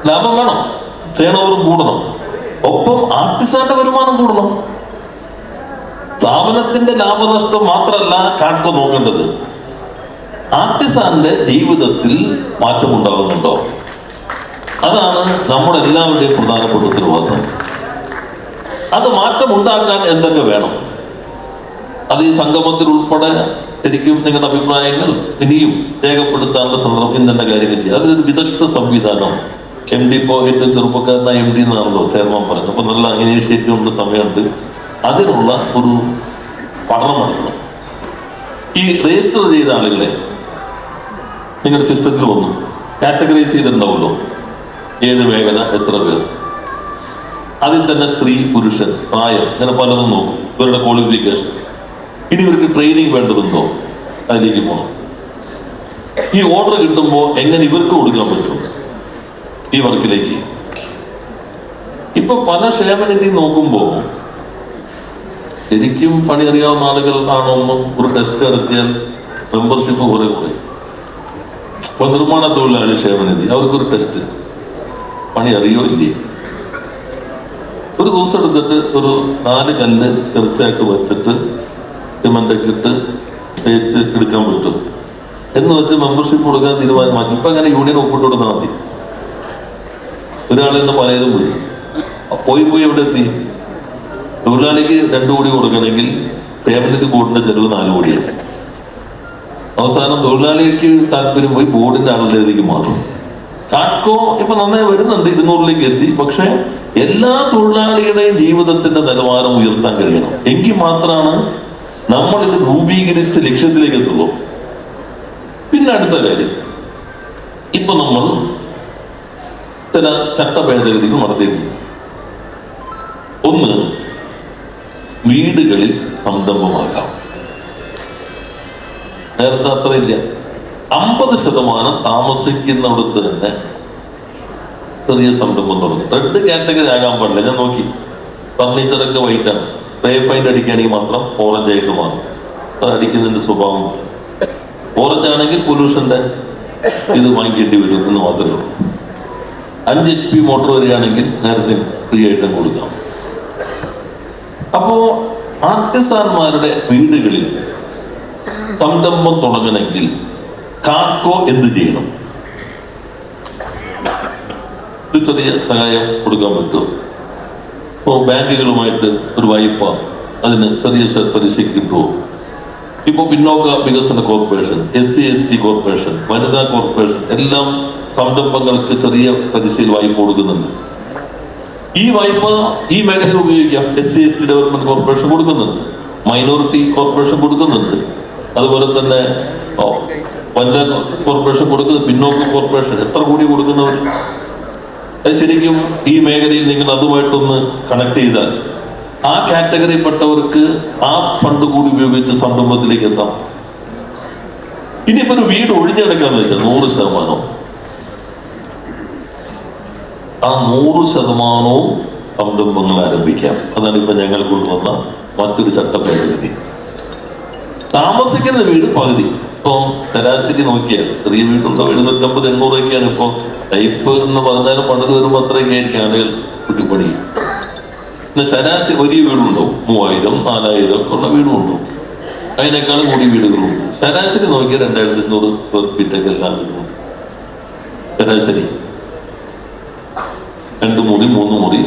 ലാഭം വേണം, ടേൺഓവർ കൂടണം, ഒപ്പം ആർട്ടിസാന്റെ വരുമാനം കൂടണം. സ്ഥാപനത്തിന്റെ ലാഭനഷ്ടം മാത്രമല്ല കാട്കോ നോക്കേണ്ടത്, ആർട്ടിസാന്റെ ജീവിതത്തിൽ മാറ്റമുണ്ടാകുന്നുണ്ടോ? അതാണ് നമ്മുടെ എല്ലാവരുടെയും പ്രധാനപ്പെട്ട ഉത്തരവാദിത്വം. അത് മാറ്റമുണ്ടാക്കാൻ എന്തൊക്കെ വേണം? അത് ഈ സംഗമത്തിൽ ഉൾപ്പെടെ ശരിക്കും നിങ്ങളുടെ അഭിപ്രായങ്ങൾ ഇനിയും രേഖപ്പെടുത്താനുള്ള സന്ദർഭം ഇന്നെ കാര്യങ്ങൾ ചെയ്യും. അതിലൊരു വിദഗ്ധ സംവിധാനം MD ഇപ്പോൾ ഏറ്റവും ചെറുപ്പക്കാരനായ MD എന്നാണല്ലോ ചെയർമാൻ പറഞ്ഞത്. അപ്പൊ നല്ല ഇനീഷ്യേറ്റീവ് ഉണ്ട്, സമയമുണ്ട്. അതിനുള്ള ഒരു പഠനം നടത്തണം. ഈ രജിസ്റ്റർ ചെയ്ത ആളുകളെ നിങ്ങളുടെ സിസ്റ്റത്തിൽ വന്നു കാറ്റഗറൈസ് ചെയ്തിട്ടുണ്ടാവുമല്ലോ, ഏത് മേഖല, എത്ര പേർ, അതിൽ തന്നെ സ്ത്രീ, പുരുഷൻ, പ്രായം, ഇങ്ങനെ പലതും നോക്കും, ഇവരുടെ ക്വാളിഫിക്കേഷൻ. ഇനി ഇവർക്ക് ട്രെയിനിങ് വേണ്ടതുണ്ടോ, അതിലേക്ക് പോകണം. ഈ ഓർഡർ കിട്ടുമ്പോൾ എങ്ങനെ ഇവർക്ക് കൊടുക്കാൻ പറ്റും ഈ വർക്കിലേക്ക്? ഇപ്പൊ പല ക്ഷേമനിധി നോക്കുമ്പോൾ ശരിക്കും പണി അറിയാവുന്ന ആളുകൾ ആണോ ഒന്നും ഒരു ടെസ്റ്റ് നടത്തിയാൽ മെമ്പർഷിപ്പ് കുറെ കുറയും. ഇപ്പൊ നിർമ്മാണ തൊഴിലാളി ക്ഷേമനിധി, അവർക്കൊരു ടെസ്റ്റ്, പണി അറിയോ ഇല്ലേ, ഒരു ദിവസം എടുത്തിട്ട് ഒരു 4 കല്ല് ചെറുതായിട്ട് വെച്ചിട്ട് സിമന്റൊക്കെ ഇട്ട് തേച്ച് എടുക്കാൻ പറ്റും എന്ന് വെച്ച് മെമ്പർഷിപ്പ് കൊടുക്കാൻ തീരുമാനമാക്കി. ഇപ്പൊ അങ്ങനെ യൂണിയൻ ഒപ്പിട്ട് കൊടുത്താൽ മതി. ഒരാൾ തന്നെ പലതും പോയി എവിടെ എത്തി? തൊഴിലാളിക്ക് 2 കോടി കൊടുക്കണമെങ്കിൽ ഫാമിലി ബോർഡിന്റെ ചെലവ് 4 കോടിയാണ്. അവസാനം തൊഴിലാളിക്ക് താല്പര്യം പോയി ബോർഡിന്റെ ആളുകളിലേക്ക് മാറും. കാട്കോ ഇപ്പൊ നന്നായി വരുന്നുണ്ട്, 200ലേക്ക് എത്തി. പക്ഷെ എല്ലാ തൊഴിലാളികളുടെയും ജീവിതത്തിന്റെ നിലവാരം ഉയർത്താൻ കഴിയണം. എങ്കിൽ മാത്രമാണ് നമ്മൾ ഇത് രൂപീകരിച്ച് ലക്ഷ്യത്തിലേക്ക് എത്തുള്ളൂ. പിന്നെ അടുത്ത കാര്യം, ഇപ്പൊ നമ്മൾ ചില ചട്ട ഭേദഗതികൾ നടത്തിയിട്ടുണ്ട്. ഒന്ന്, വീടുകളിൽ സംരംഭമാകാം. നേരത്തെ അത്ര ഇല്ല. 50% താമസിക്കുന്നിടത്ത് തന്നെ ചെറിയ സംരംഭം തുടങ്ങും. റെഡ് കാറ്റഗറി ആകാൻ പാടില്ല. ഞാൻ നോക്കി, ഫർണിച്ചറൊക്കെ വൈറ്റാണ്, സ്പ്രേ ഫൈൻഡ് അടിക്കുകയാണെങ്കിൽ മാത്രം ഓറഞ്ച് ആയിട്ട് മാറും. അത് അടിക്കുന്നതിന്റെ സ്വഭാവം. ഓറഞ്ച് ആണെങ്കിൽ പൊല്യൂഷന്റെ ഇത് വാങ്ങിക്കേണ്ടി വരും എന്ന് മാത്രമേ ഉള്ളൂ. 5 HP മോട്ടോർ വരികയാണെങ്കിൽ നേരത്തെ ഫ്രീ ആയിട്ടും കൊടുക്കാം. അപ്പോ ആർട്ടിസാൻമാരുടെ വീടുകളിൽ സംരംഭം തുടങ്ങണമെങ്കിൽ കാട്കോ എന്ത് ചെയ്യണം? ഒരു ചെറിയ സഹായം കൊടുക്കാൻ പറ്റുമോ? ഇപ്പോൾ ബാങ്കുകളുമായിട്ട് ഒരു വായ്പ, അതിന് ചെറിയ പലിശ കിട്ടുമോ? ഇപ്പോൾ പിന്നോക്ക വികസന കോർപ്പറേഷൻ, SC/ST കോർപ്പറേഷൻ, വനിതാ കോർപ്പറേഷൻ എല്ലാം സംരംഭങ്ങൾക്ക് ചെറിയ പലിശയിൽ വായ്പ കൊടുക്കുന്നുണ്ട്. ഈ വായ്പ ഈ മേഖലയിൽ ഉപയോഗിക്കാം. SC/ST ഡെവലപ്മെന്റ് കോർപ്പറേഷൻ കൊടുക്കുന്നുണ്ട്, മൈനോറിറ്റി കോർപ്പറേഷൻ കൊടുക്കുന്നുണ്ട്, അതുപോലെ തന്നെ വനിതാ കോർപ്പറേഷൻ കൊടുക്കുന്നത്, പിന്നോക്ക കോർപ്പറേഷൻ എത്ര കോടി കൊടുക്കുന്നവർ? അത് ശരിക്കും ഈ മേഖലയിൽ നിങ്ങൾ അതുമായിട്ടൊന്ന് കണക്ട് ചെയ്താൽ ആ കാറ്റഗറിയിൽപ്പെട്ടവർക്ക് ആ ഫണ്ട് കൂടി ഉപയോഗിച്ച് സംരംഭത്തിലേക്ക് എത്താം. ഇനിയിപ്പോ ഒരു വീട് ഒഴിഞ്ഞെടുക്കാന്ന് വെച്ചാൽ 100%, ആ 100% സംരംഭങ്ങൾ ആരംഭിക്കാം. അതാണ് ഇപ്പൊ ഞങ്ങൾ കൊണ്ടുവന്ന മറ്റൊരു ചട്ടഭേദഗതി. താമസിക്കുന്ന വീട് പകുതി. ഇപ്പൊ ശരാശരി നോക്കിയാൽ ചെറിയ വീടുണ്ടോ 750-800 ഇപ്പൊ ലൈഫ് എന്ന് പറഞ്ഞാലും പണിത് വരുമ്പോൾ അത്രയൊക്കെ ആയിരിക്കും ആളുകൾ കുട്ടിപ്പണി. പിന്നെ ശരാശരി വലിയ വീടുണ്ടോ 3000-4000 ഒക്കെ ഉള്ള വീടുണ്ടോ, അതിനേക്കാളും കൂടി വീടുകളുണ്ട്. ശരാശരി നോക്കിയാൽ 2200 സ്ക്വയർ ഫീറ്റൊക്കെ എല്ലാ വീടുമുണ്ട്. ശരാശരി 2 മുറി 3 മുറി,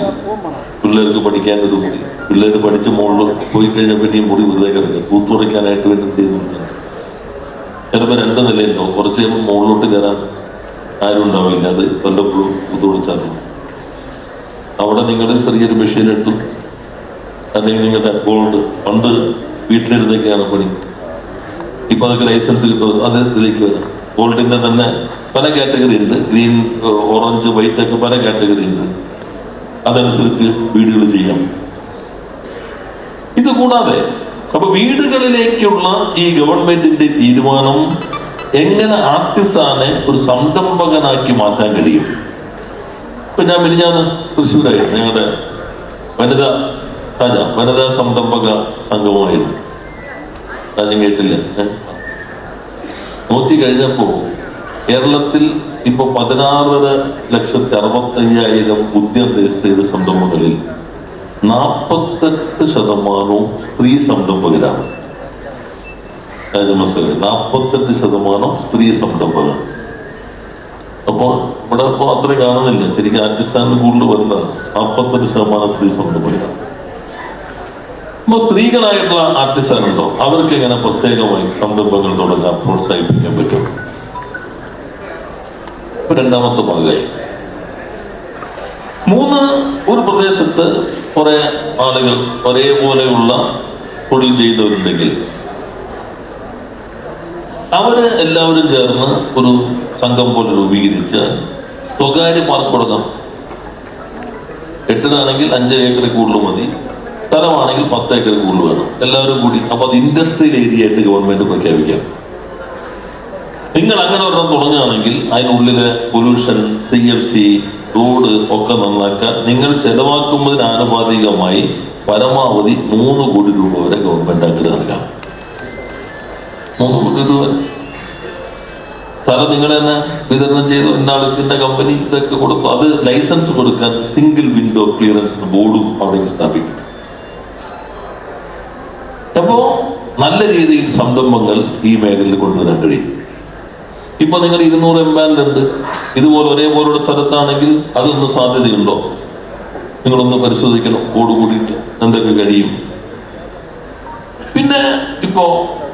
പിള്ളേർക്ക് പഠിക്കാൻ ഒരു മുറി, പിള്ളേർ പഠിച്ച് മുകളിൽ പോയി കഴിഞ്ഞാൽ പിന്നെ ഈ മുറി വെറുതെ കിടക്കുക, തൂത്തുടയ്ക്കാനായിട്ട് വേണ്ടി എന്ത് ചെയ്ത് കൊടുക്കണം. ചിലപ്പോൾ 2 നിലയുണ്ടോ, കുറച്ച് കഴിയുമ്പോൾ മുകളിലോട്ട് കയറാൻ ആരും ഉണ്ടാവില്ല. അത് വല്ലപ്പോഴും തൂത്തുടച്ചാലും അവിടെ നിങ്ങൾ ചെറിയൊരു മെഷീൻ ഇട്ടു, അല്ലെങ്കിൽ നിങ്ങളുടെ ഗോൾഡ് പണ്ട് വീട്ടിലിരുന്നൊക്കെയാണ് പണി. ഇപ്പൊ അതൊക്കെ ലൈസൻസ് കിട്ടും, അത് ഇതിലേക്ക് വരാം. ഗോൾഡിന്റെ തന്നെ പല കാറ്റഗറി ഉണ്ട്, ഗ്രീൻ, ഓറഞ്ച്, വൈറ്റ് ഒക്കെ പല കാറ്റഗറി ഉണ്ട്. അതനുസരിച്ച് വീടുകൾ ചെയ്യാം. ഇത് കൂടാതെ അപ്പൊ വീടുകളിലേക്കുള്ള ഈ ഗവൺമെന്റിന്റെ തീരുമാനം എങ്ങനെ ആർട്ടിസാനെ ഒരു സംരംഭകനാക്കി മാറ്റാൻ കഴിയും. ഇപ്പൊ ഞാൻ മിനിഞ്ഞാന്ന് തൃശ്ശൂരായിരുന്നു, ഞങ്ങളുടെ വനിതാ സംരംഭക സംഘമായിരുന്നു. രാജ്യം കേട്ടില്ല. നോക്കി കഴിഞ്ഞപ്പോ കേരളത്തിൽ ഇപ്പൊ 16,65,000 ഉദ്യം രജിസ്റ്റർ ചെയ്ത സംരംഭങ്ങളിൽ 48% സ്ത്രീ സംരംഭകരാണ്. 48% സ്ത്രീ സംരംഭകർ. അപ്പോൾ ഇവിടെ ഇപ്പോൾ അത്രയും കാണുന്നില്ല, ശരിക്കും ആർട്ടിസ്റ്റാനിന് കൂടുതൽ വരണ്ട. 48% സ്ത്രീ സംരംഭകരാണ്. അപ്പോൾ സ്ത്രീകളായിട്ടുള്ള ആർട്ടിസ്റ്റാനുണ്ടോ, അവർക്ക് എങ്ങനെ പ്രത്യേകമായി സംരംഭങ്ങൾ തുടങ്ങാൻ പ്രോത്സാഹിപ്പിക്കാൻ പറ്റും? രണ്ടാമത്തെ ഭാഗമായി 3, ഒരു പ്രദേശത്ത് കുറെ ആളുകൾ ഒരേപോലെയുള്ള തൊഴിൽ ചെയ്യുന്നവരുണ്ടെങ്കിൽ അവര് എല്ലാവരും ചേർന്ന് ഒരു സംഘം പോലെ രൂപീകരിച്ച് സ്വകാര്യ പാർക്ക് കൊടുക്കാം. 8-ാണെങ്കിൽ 5 ഏക്കർ കൂടുതൽ മതി, സ്ഥലമാണെങ്കിൽ 10 ഏക്കർ കൂടുതൽ വേണം. എല്ലാവരും കൂടി അപ്പൊ അത് ഇൻഡസ്ട്രിയൽ ഏരിയ ആയിട്ട് ഗവൺമെന്റ് പ്രഖ്യാപിക്കാം. നിങ്ങൾ അങ്ങനെ ഒരെണ്ണം തുടങ്ങുകയാണെങ്കിൽ അതിനുള്ളിലെ പൊല്യൂഷൻ, CFC, റോഡ് ഒക്കെ നന്നാക്കാൻ നിങ്ങൾ ചെലവാക്കുന്നതിന് ആനുപാതികമായി പരമാവധി 3 കോടി രൂപ വരെ ഗവൺമെന്റ് അങ്ങോട്ട് നൽകാം. 3 കോടി രൂപ സ്ഥലം നിങ്ങൾ തന്നെ വിതരണം ചെയ്തു, ഇന്ന കമ്പനി ഇതൊക്കെ കൊടുത്തു. അത് ലൈസൻസ് കൊടുക്കാൻ സിംഗിൾ വിൻഡോ ക്ലിയറൻസ് ബോർഡും അവിടെ സ്ഥാപിക്കും. അപ്പോ നല്ല രീതിയിൽ സംരംഭങ്ങൾ ഈ മേഖലയിൽ കൊണ്ടുവരാൻ കഴിയും. ഇപ്പൊ നിങ്ങൾ 200 എംബാൻഡ് ഇതുപോലെ ഒരേപോലുള്ള സ്ഥലത്താണെങ്കിൽ അതൊന്നും സാധ്യതയുണ്ടോ? നിങ്ങളൊന്ന് പരിശോധിക്കണം, ബോർഡ് കൂടിയിട്ട് എന്തൊക്കെ കഴിയും. പിന്നെ ഇപ്പോ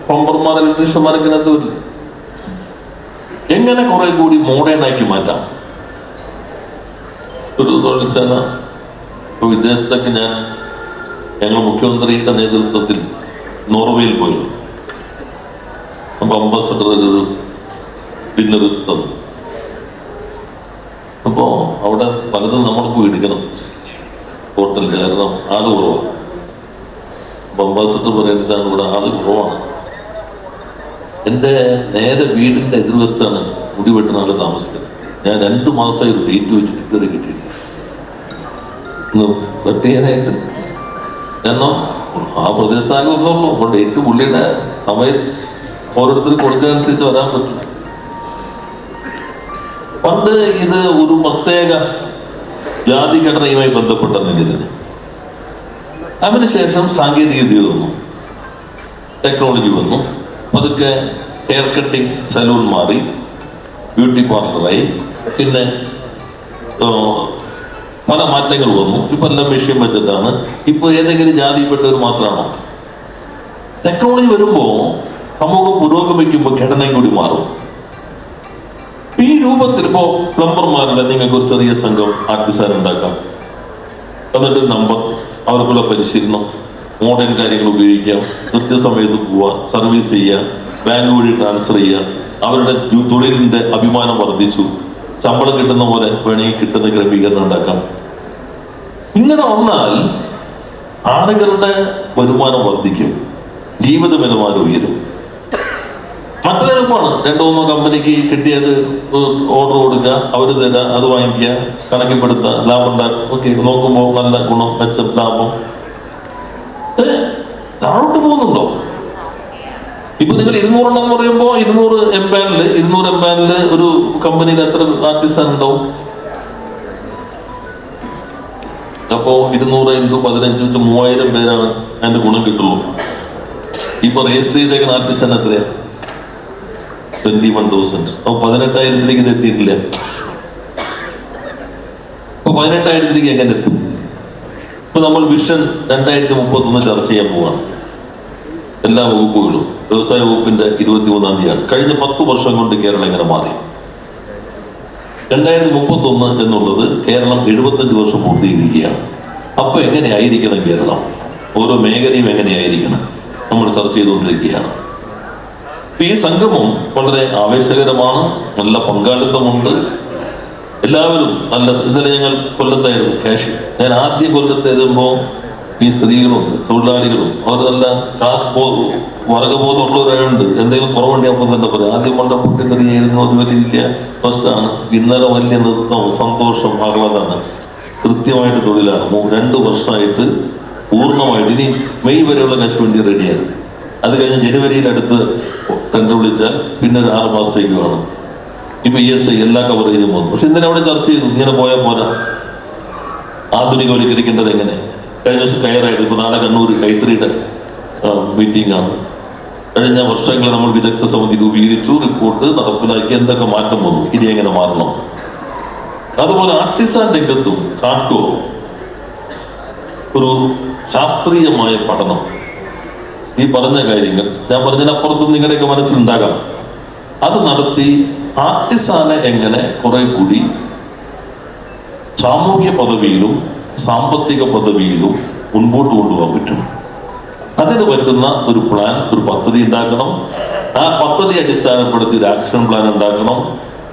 പമ്പർമാർ, ഇലക്ട്രീഷ്യന്മാരൊക്കെ അതിനകത്ത് വരില്ല. എങ്ങനെ കുറെ കൂടി മോഡേൺ ആക്കി മാറ്റാം ഒരു തൊഴിൽ സേന? ഇപ്പൊ വിദേശത്തൊക്കെ ഞങ്ങൾ മുഖ്യമന്ത്രിയുടെ നേതൃത്വത്തിൽ നോർവേയിൽ പോയിരുന്നു. അപ്പൊ അംബാസഡർ ഒരു ഡിന്നർ തന്നു. അപ്പോ അവിടെ പലതും നമ്മൾ പോയി എടുക്കണം ഹോട്ടലിൽ, കാരണം ആള് കുറവാണ്. അപ്പൊ അംബാസഡർ പറയുന്നതാണ് ഇവിടെ ആള് കുറവാണ്, എൻ്റെ നേരെ വീടിന്റെ എതിർവശത്താണ് മുടി വെട്ടുന്ന ആള് താമസിക്കുന്നത്. ഞാൻ 2 മാസമായി ഒരു ഡേറ്റ് വെച്ചിട്ട് ഇതുവരെ കിട്ടിയിട്ടില്ല വെട്ട് ചെയ്യാനായിട്ട്. കാരണം ആ പ്രദേശത്താകെ ഒന്നുള്ളൂ. അപ്പോൾ ഡേറ്റ് പുള്ളിയുടെ സമയം ഓരോരുത്തർ കൊടുത്തതനുസരിച്ച് വരാൻ പറ്റും. പണ്ട് ഇത് ഒരു പ്രത്യേക ജാതിഘടനയുമായി ബന്ധപ്പെട്ട നിന്നിരുന്നത്. അതിനുശേഷം സാങ്കേതിക വിദ്യ വന്നു, ടെക്നോളജി വന്നു. പതുക്കെ ഹെയർ കട്ടിങ് സലൂൺ മാറി, ബ്യൂട്ടി പാർലറായി, പിന്നെ പല മാറ്റങ്ങൾ വന്നു. ഇപ്പൊ എല്ലാം മെഷീൻ വെച്ചിട്ടാണ്. ഇപ്പൊ ഏതെങ്കിലും ജാതിപ്പെട്ടവർ മാത്രമാണോ? ടെക്നോളജി വരുമ്പോ സമൂഹം പുരോഗമിക്കുമ്പോൾ ഘടനയും കൂടി മാറും. ഈ രൂപത്തിൽ ഇപ്പോ പ്ലംബർമാരുടെ നിങ്ങൾക്ക് ഒരു ചെറിയ സംഘം ആർട്ടിസാൻ ഉണ്ടാക്കാം. എന്നിട്ട് നമ്പർ, അവർക്കുള്ള പരിശീലനം, മോഡേൺ കാര്യങ്ങൾ ഉപയോഗിക്കാം, കൃത്യസമയത്ത് പോവാം, സർവീസ് ചെയ്യാം, ബാങ്ക് വഴി ട്രാൻസ്ഫർ ചെയ്യുക, അവരുടെ തൊഴിലിന്റെ അഭിമാനം വർദ്ധിച്ചു, ശമ്പളം കിട്ടുന്ന പോലെ വേണമെങ്കിൽ കിട്ടുന്ന ക്രമീകരണം ഉണ്ടാക്കാം. ഇങ്ങനെ വന്നാൽ ആളുകളുടെ വരുമാനം വർദ്ധിക്കും, ജീവിത നിലവാരം ഉയരും. മറ്റത് എളുപ്പമാണ്. 2-3 കമ്പനിക്ക് കിട്ടിയത് ഓർഡർ കൊടുക്കുക, അവർ തരാ, അത് വാങ്ങിക്കുക, കണക്കിപ്പെടുത്തുക, ലാഭം ഉണ്ടാക്കുക. ഓക്കെ, നോക്കുമ്പോൾ നല്ല ഗുണം, മെച്ചം, ലാഭം. താഴോട്ട് പോകുന്നുണ്ടോ? ഇപ്പൊ നിങ്ങൾ 200 എന്ന് പറയുമ്പോൾ 200 എംപാനില് ഒരു കമ്പനിയിൽ എത്ര ആർട്ടിസാൻ ഉണ്ടാവും? അപ്പോ 200 × 15 3000 പേരാണ് അതിന്റെ ഗുണം കിട്ടുള്ളൂ. ഇപ്പൊ രജിസ്റ്റർ ചെയ്തേക്കുന്ന ആർട്ടിസാൻ എത്രയാ? 21,000. അപ്പൊ 18,000 ഇത് എത്തിയിട്ടില്ല. അപ്പൊ 18,000 എങ്ങനെ എത്തും? ഇപ്പൊ നമ്മൾ വിഷൻ 2031 ചർച്ച ചെയ്യാൻ പോവാണ്. എല്ലാ വകുപ്പുകളും. വ്യവസായ വകുപ്പിന്റെ 21-ാം തീയതിയാണ്. കഴിഞ്ഞ 10 വർഷം കൊണ്ട് കേരളം എങ്ങനെ മാറി? 2031 എന്നുള്ളത് കേരളം 75 വർഷം പൂർത്തീകരിക്കുകയാണ്. അപ്പൊ എങ്ങനെയായിരിക്കണം കേരളം? ഓരോ മേഖലയും എങ്ങനെയായിരിക്കണം നമ്മൾ ചർച്ച ചെയ്തുകൊണ്ടിരിക്കുകയാണ്. ഈ സംഗമം വളരെ ആവേശകരമാണ്. നല്ല പങ്കാളിത്തമുണ്ട്. എല്ലാവരും നല്ല. ഇന്നലെ ഞങ്ങൾ കൊല്ലത്തായിരുന്നു കാശ്. ഞാൻ ആദ്യം കൊല്ലത്തെഴുതുമ്പോൾ ഈ സ്ത്രീകളും തൊഴിലാളികളും അവർ നല്ല വർഗബോധമുള്ളവരായുണ്ട്. എന്തെങ്കിലും കുറവുണ്ട് അപ്പം തന്നെ പറയും. ആദ്യം കൊണ്ട് പൊട്ടിത്തെറിയായിരുന്നു, അത് വലിയ പ്രശ്നമാണ്. ഇന്നലെ വലിയ നൃത്തം, സന്തോഷം, ആഹ്ലാദമാണ്. കൃത്യമായിട്ട് തൊഴിലാണ്. 2 വർഷമായിട്ട് പൂർണ്ണമായിട്ട്. ഇനി മെയ് വരെയുള്ള കാശ് വേണ്ടി റെഡിയാണ്. അത് കഴിഞ്ഞ് ജനുവരിയിൽ അടുത്ത് ടെൻഡർ വിളിച്ചാൽ പിന്നെ ഒരു 6 മാസത്തേക്ക് വേണം. ഇപ്പൊ ESI എല്ലാ കവറേജും വന്നു. പക്ഷെ ഇന്നലെ അവിടെ ചർച്ച ചെയ്തു, ഇങ്ങനെ പോയാൽ പോരാ, ആധുനികവൽക്കരിക്കേണ്ടത് എങ്ങനെ. കഴിഞ്ഞ ദിവസം കയറായിട്ട് ഇപ്പൊ നാളെ കണ്ണൂർ കൈത്തറിയുടെ മീറ്റിംഗ് ആണ്. കഴിഞ്ഞ വർഷങ്ങളിൽ നമ്മൾ വിദഗ്ധ സമിതി രൂപീകരിച്ചു, റിപ്പോർട്ട് നടപ്പിലാക്കി, എന്തൊക്കെ മാറ്റം വന്നു, ഇനി എങ്ങനെ മാറണം. അതുപോലെ ആർട്ടിസാൻ രംഗത്തും കാട്കോ ഒരു ശാസ്ത്രീയമായ പഠനം, ഈ പറഞ്ഞ കാര്യങ്ങൾ ഞാൻ പറഞ്ഞതിനപ്പുറത്തും നിങ്ങളുടെയൊക്കെ മനസ്സിലുണ്ടാകാം, അത് നടത്തി ആർട്ടിസാനെ എങ്ങനെ കുറെ കൂടി സാമൂഹ്യ പദവിയിലും സാമ്പത്തിക പദവിയിലും മുൻപോട്ട് കൊണ്ടുപോകാൻ പറ്റും. അതിന് പറ്റുന്ന ഒരു പ്ലാൻ, ഒരു പദ്ധതി ഉണ്ടാക്കണം. ആ പദ്ധതി അടിസ്ഥാനപ്പെടുത്തി ഒരു ആക്ഷൻ പ്ലാൻ ഉണ്ടാക്കണം.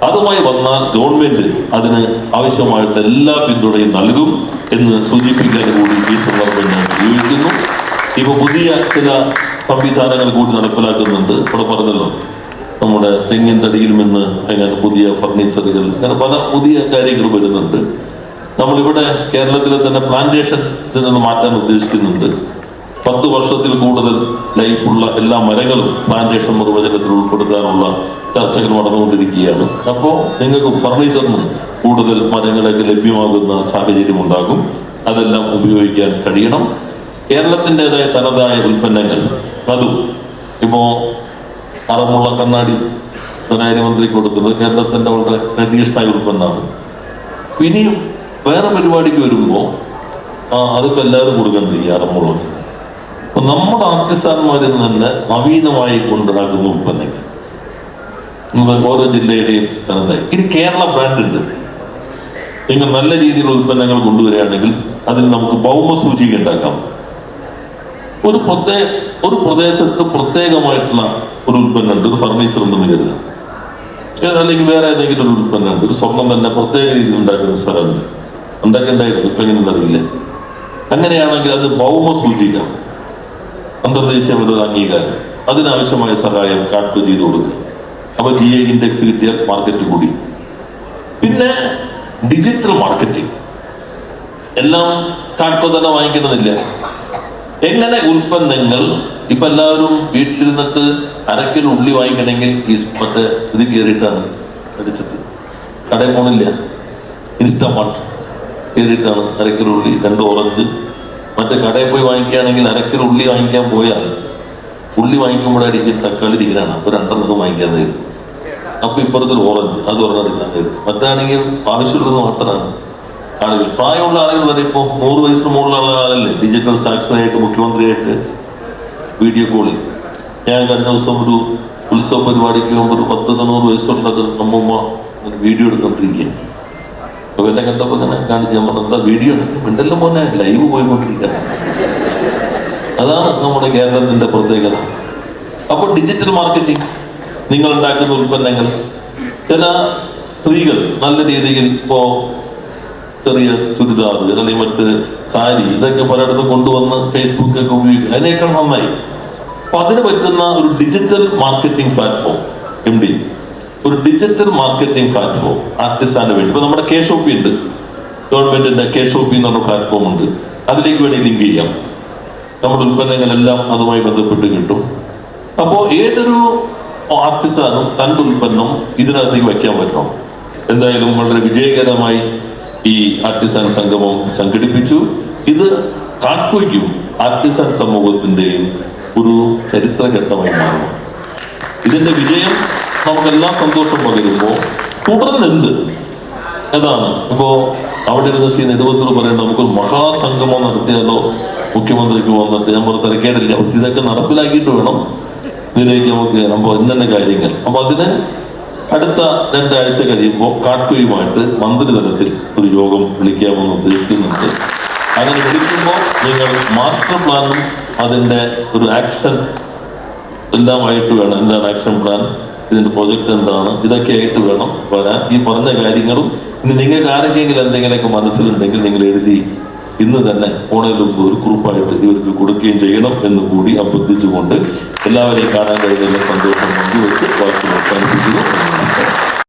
അതുമായി വന്നാൽ ഗവൺമെന്റ് അതിന് ആവശ്യമായിട്ട് എല്ലാ പിന്തുണയും നൽകും എന്ന് സൂചിപ്പിക്കാൻ കൂടി ഈ സന്ദർഭം ഞാൻ ഉപയോഗിക്കുന്നു. ഇപ്പൊ പുതിയ ചില സംവിധാനങ്ങൾ കൂടി നടപ്പിലാക്കുന്നുണ്ട്. ഇവിടെ പറഞ്ഞല്ലോ, നമ്മുടെ തെങ്ങിൻ തടിയിൽ നിന്ന് അങ്ങനെ പുതിയ ഫർണിച്ചറുകൾ, അങ്ങനെ പല പുതിയ കാര്യങ്ങൾ വരുന്നുണ്ട്. നമ്മളിവിടെ കേരളത്തിലെ തന്നെ പ്ലാന്റേഷൻ ഇതിൽ നിന്ന് മാറ്റാൻ ഉദ്ദേശിക്കുന്നുണ്ട്. 10 വർഷത്തിൽ കൂടുതൽ ലൈഫുള്ള എല്ലാ മരങ്ങളും പ്ലാന്റേഷൻ നിർവചനത്തിൽ ഉൾപ്പെടുത്താനുള്ള ചർച്ചകൾ നടന്നുകൊണ്ടിരിക്കുകയാണ്. അപ്പോൾ നിങ്ങൾക്ക് ഫർണിച്ചറിനും കൂടുതൽ മരങ്ങളൊക്കെ ലഭ്യമാകുന്ന സാഹചര്യം ഉണ്ടാകും. അതെല്ലാം ഉപയോഗിക്കാൻ കഴിയണം. കേരളത്തിൻ്റെതായ തനതായ ഉൽപ്പന്നങ്ങൾ, അതും ഇപ്പോ അറമുള്ള കണ്ണാടി ധനകാര്യമന്ത്രി കൊടുക്കുന്നത് കേരളത്തിന്റെ വളരെ ട്രഡീഷണൽ ഉൽപ്പന്നമാണ്. ഇനിയും വേറെ പരിപാടിക്ക് വരുമ്പോൾ അതിപ്പോ എല്ലാവരും കൊടുക്കേണ്ടത് ഈ അറമുള്ള. അപ്പൊ നമ്മുടെ ആർട്ടിസാൻമാരിൽ തന്നെ നവീനമായി കൊണ്ടുണ്ടാക്കുന്ന ഉൽപ്പന്നങ്ങൾ ഓരോ ജില്ലയുടെയും തനതായി. ഇനി കേരള ബ്രാൻഡ് ഉണ്ട്. നിങ്ങൾ നല്ല രീതിയിലുള്ള ഉൽപ്പന്നങ്ങൾ കൊണ്ടുവരികയാണെങ്കിൽ അതിന് നമുക്ക് ഭൗമസൂചിക ഉണ്ടാക്കാം. ഒരു പ്രദേശത്ത് പ്രത്യേകമായിട്ടുള്ള ഒരു ഉൽപ്പന്നം ഉണ്ട്, ഒരു ഫർണിച്ചർ ഉണ്ടെന്ന് കരുതാം. അല്ലെങ്കിൽ വേറെ ഏതെങ്കിലും ഒരു ഉൽപ്പന്നം ഉണ്ട്, ഒരു സ്വർണം തന്നെ പ്രത്യേക രീതിയിൽ ഉണ്ടാക്കുന്ന സ്ഥലമുണ്ട്, ഉണ്ടാക്കേണ്ടായിരുന്നു, ഇപ്പൊ എങ്ങനെയെന്ന് അറിയില്ല. അങ്ങനെയാണെങ്കിൽ അത് ഭൗമസൂചിക, അന്തർദേശീയമായ അംഗീകാരം, അതിനാവശ്യമായ സഹായം കാട്കോ ചെയ്തു കൊടുക്കുക. അപ്പൊ GI ഇൻഡെക്സ് കിട്ടിയാൽ മാർക്കറ്റ് കൂടി. പിന്നെ ഡിജിറ്റൽ മാർക്കറ്റിംഗ് എല്ലാം കാട്കോ തന്നെ വാങ്ങിക്കണമെന്നില്ല. എങ്ങനെ ഉൽപ്പന്നങ്ങൾ ഇപ്പൊ എല്ലാവരും വീട്ടിലിരുന്നിട്ട് അരക്കിൽ ഉള്ളി വാങ്ങിക്കണമെങ്കിൽ ഈ മറ്റേ ഇത് കയറിയിട്ടാണ് അടിച്ചിട്ട്, കടയിൽ പോണില്ല, ഇൻസ്റ്റാമാർട്ട് കയറിയിട്ടാണ് അരക്കിൽ ഉള്ളി 2 ഓറഞ്ച്. മറ്റേ കടയിൽ പോയി വാങ്ങിക്കുകയാണെങ്കിൽ അരക്കിൽ ഉള്ളി വാങ്ങിക്കാൻ പോയാൽ ഉള്ളി വാങ്ങിക്കുമ്പോഴായിരിക്കും തക്കാളി ഇരിക്കാനാണ്, അപ്പൊ 2 വാങ്ങിക്കാൻ തരും. അപ്പൊ ഇപ്പുറത്തൊരു ഓറഞ്ച്, അത് ഒരെണ്ണം തരും. മറ്റാണെങ്കിൽ ആവശ്യമുള്ളത് മാത്രമാണ്. ആളുകൾ, പ്രായമുള്ള ആളുകൾ വരെ ഇപ്പോൾ 100 വയസ്സിന് മുകളിലുള്ള ആളല്ലേ ഡിജിറ്റൽ സാക്ഷരയായിട്ട് മുഖ്യമന്ത്രിയായിട്ട് വീഡിയോ കോളിൽ. ഞാൻ കഴിഞ്ഞ ദിവസം ഒരു ഉത്സവ പരിപാടിക്ക് പോകുമ്പോൾ ഒരു 10-90 വയസ്സുള്ളത് അമ്മൂമ്മ വീഡിയോ എടുത്തോണ്ടിരിക്കുകയാണ്. അപ്പൊ എന്നെ കണ്ടപ്പോൾ ഇങ്ങനെ കാണിച്ച് നമ്മൾ എന്താ വീഡിയോ എടുക്കും, മിണ്ടല്ലോ മോനെ, ലൈവ് പോയിക്കൊണ്ടിരിക്കുക. അതാണ് നമ്മുടെ കേരളത്തിന്റെ പ്രത്യേകത. അപ്പോൾ ഡിജിറ്റൽ മാർക്കറ്റിംഗ്, നിങ്ങൾ ഉണ്ടാക്കുന്ന ഉൽപ്പന്നങ്ങൾ, ചില സ്ത്രീകൾ നല്ല രീതിയിൽ ഇപ്പോൾ ചെറിയ ചുരിദാർ അല്ലെങ്കിൽ മറ്റ് സാരി ഇതൊക്കെ പലയിടത്തും കൊണ്ടുവന്ന് ഫേസ്ബുക്കൊക്കെ ഉപയോഗിക്കുക, അതിനേക്കാൾ നന്നായി. അപ്പൊ അതിന് പറ്റുന്ന ഒരു ഡിജിറ്റൽ മാർക്കറ്റിംഗ് പ്ലാറ്റ്ഫോം, MD ഒരു ഡിജിറ്റൽ മാർക്കറ്റിംഗ് പ്ലാറ്റ്ഫോം ആർട്ടിസാന് വേണ്ടി. ഇപ്പൊ നമ്മുടെ KShopee ഉണ്ട്, ഗവൺമെന്റിന്റെ KShopee എന്ന് പറഞ്ഞ പ്ലാറ്റ്ഫോം ഉണ്ട്. അതിലേക്ക് വേണ്ടി ലിങ്ക് ചെയ്യാം, നമ്മുടെ ഉൽപ്പന്നങ്ങളെല്ലാം അതുമായി ബന്ധപ്പെട്ട് കിട്ടും. അപ്പോൾ ഏതൊരു ആർട്ടിസാനും തൻ്റെ ഉൽപ്പന്നം ഇതിനകത്തേക്ക് വയ്ക്കാൻ പറ്റണം. എന്തായാലും വളരെ വിജയകരമായി ഈ ആർട്ടിസാൻ സംഗമം സംഘടിപ്പിച്ചു. ഇത് കാക്കോയ്ക്കും ആർട്ടിസാൻ സമൂഹത്തിന്റെയും ഒരു ചരിത്രഘട്ടമായി മാറുന്നു. ഇതിന്റെ വിജയം നമുക്കെല്ലാം സന്തോഷം പകരുമ്പോൾ തുടർന്ന് എന്ത് ഏതാണ് ഇപ്പോ അവിടെ ഇരുന്ന് ശ്രീ നെടുവത്തൂർ പറയേണ്ടത്, നമുക്കൊരു മഹാസംഗമം നടത്തിയാലോ, മുഖ്യമന്ത്രിക്ക് വന്നിട്ട് ഞാൻ തിരക്കേടില്ല, ഇതൊക്കെ നടപ്പിലാക്കിയിട്ട് വേണം ഇതിലേക്ക് നമുക്ക് ഇന്നെ കാര്യങ്ങൾ. അപ്പൊ അതിന് അടുത്ത 2 ആഴ്ച കഴിയുമ്പോൾ കാട്കോയുമായിട്ട് മന്ത്രിതലത്തിൽ ഒരു യോഗം വിളിക്കാമെന്ന് ഉദ്ദേശിക്കുന്നുണ്ട്. അങ്ങനെ വിളിക്കുമ്പോൾ നിങ്ങൾ മാസ്റ്റർ പ്ലാനും അതിൻ്റെ ഒരു ആക്ഷൻ എല്ലാമായിട്ട് വേണം. എന്താണ് ആക്ഷൻ പ്ലാൻ, ഇതിന്റെ പ്രൊജക്ട് എന്താണ്, ഇതൊക്കെ ആയിട്ട് വേണം വരാൻ. ഈ പറഞ്ഞ കാര്യങ്ങളും ഇനി നിങ്ങൾക്ക് ആരൊക്കെയെങ്കിലും എന്തെങ്കിലുമൊക്കെ മനസ്സിലുണ്ടെങ്കിൽ നിങ്ങൾ എഴുതി ഇന്ന് തന്നെ ഓണത്തിന് മുമ്പ് ഒരു ഗ്രൂപ്പായിട്ട് ഇവർക്ക് കൊടുക്കുകയും ചെയ്യണം എന്ന് കൂടി അഭ്യർത്ഥിച്ചുകൊണ്ട് എല്ലാവരെയും കാണാൻ കഴിയുന്ന സന്തോഷം പങ്കുവെച്ച് വാക്കുകൾ അവസാനിപ്പിക്കുന്നു. നമസ്കാരം.